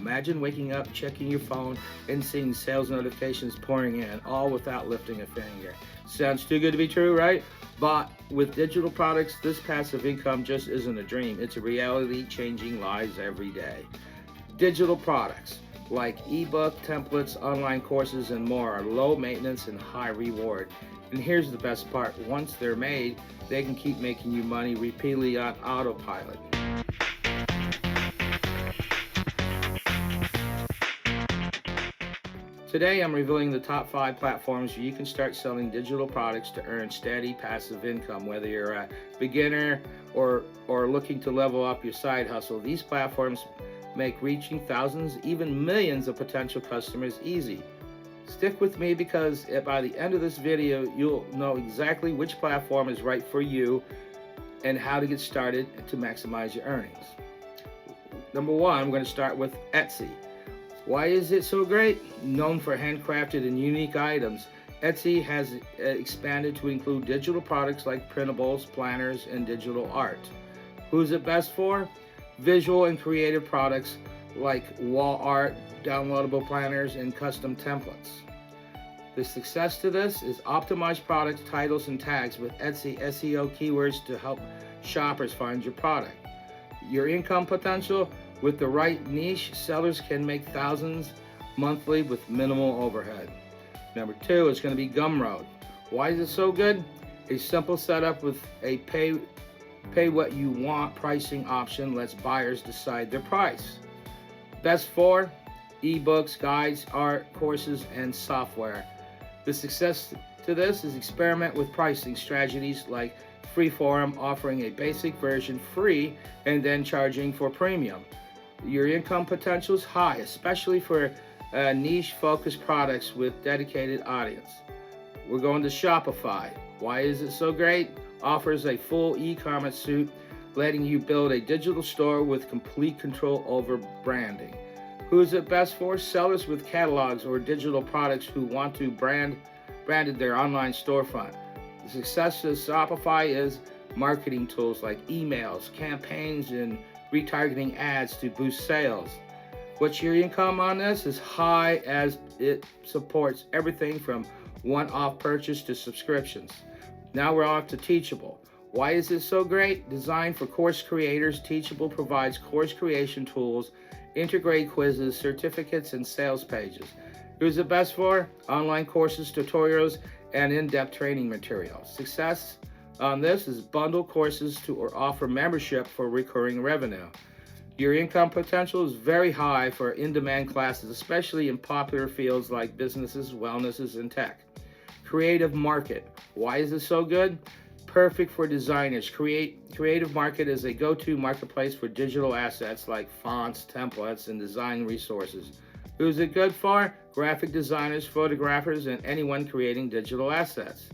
Imagine waking up, checking your phone, and seeing sales notifications pouring in, all without lifting a finger. Sounds too good to be true, right? But with digital products, this passive income just isn't a dream. It's a reality changing lives every day. Digital products like ebook, templates, online courses, and more are low maintenance and high reward. And here's the best part. Once they're made, they can keep making you money repeatedly on autopilot. Today, I'm revealing the top 5 platforms where you can start selling digital products to earn steady passive income, whether you're a beginner or looking to level up your side hustle. These platforms make reaching thousands, even millions of potential customers easy. Stick with me because by the end of this video, you'll know exactly which platform is right for you and how to get started to maximize your earnings. Number 1, I'm going to start with Etsy. Why is it so great? Known for handcrafted and unique items, Etsy has expanded to include digital products like printables, planners, and digital art. Who's it best for? Visual and creative products like wall art, downloadable planners, and custom templates. The success to this is optimized products, titles, and tags with Etsy SEO keywords to help shoppers find your product. Your income potential: with the right niche, sellers can make thousands monthly with minimal overhead. Number 2 is going to be Gumroad. Why is it so good? A simple setup with a pay what you want pricing option lets buyers decide their price. Best for ebooks, guides, art, courses, and software. The success to this is experiment with pricing strategies like Freeform, offering a basic version free and then charging for premium. Your income potential is high, especially for niche-focused products with dedicated audience. We're going to Shopify. Why is it so great? Offers a full e-commerce suite, letting you build a digital store with complete control over branding. Who is it best for? Sellers with catalogs or digital products who want to branded their online storefront. The success of Shopify is marketing tools like emails, campaigns, and retargeting ads to boost sales. What's your income on this? Is high, as it supports everything from one-off purchase to subscriptions. Now we're off to Teachable. Why is it so great? Designed for course creators, Teachable provides course creation tools, integrated quizzes, certificates, and sales pages. Who's it best for? Online courses, tutorials, and in-depth training materials. Success on this is bundle courses or offer membership for recurring revenue. Your income potential is very high for in-demand classes, especially in popular fields like businesses, wellnesses, and tech. Creative Market. Why is it so good? Perfect for designers. Creative Market is a go-to marketplace for digital assets like fonts, templates, and design resources. Who's it good for? Graphic designers, photographers, and anyone creating digital assets.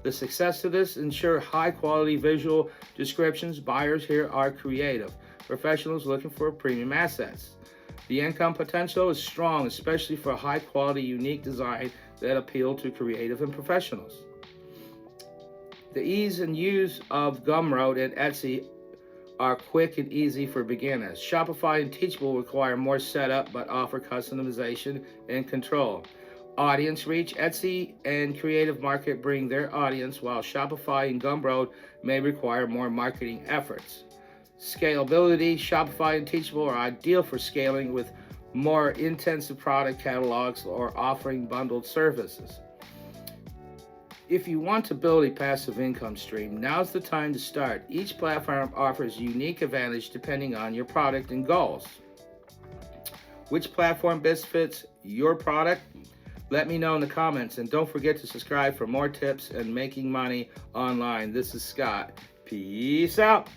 The success of this ensure high-quality visual descriptions. Buyers here are creative professionals looking for premium assets. The income potential is strong, especially for high-quality, unique design that appeal to creative and professionals. The ease and use of Gumroad and Etsy are quick and easy for beginners. Shopify and Teachable require more setup but offer customization and control. Audience reach: Etsy and Creative Market bring their audience, while Shopify and Gumroad may require more marketing efforts. Scalability: Shopify and Teachable are ideal for scaling with more intensive product catalogs or offering bundled services. If you want to build a passive income stream, now's the time to start. Each platform offers unique advantage depending on your product and goals. Which platform best fits your product? Let me know in the comments, and don't forget to subscribe for more tips and making money online. This is Scott. Peace out.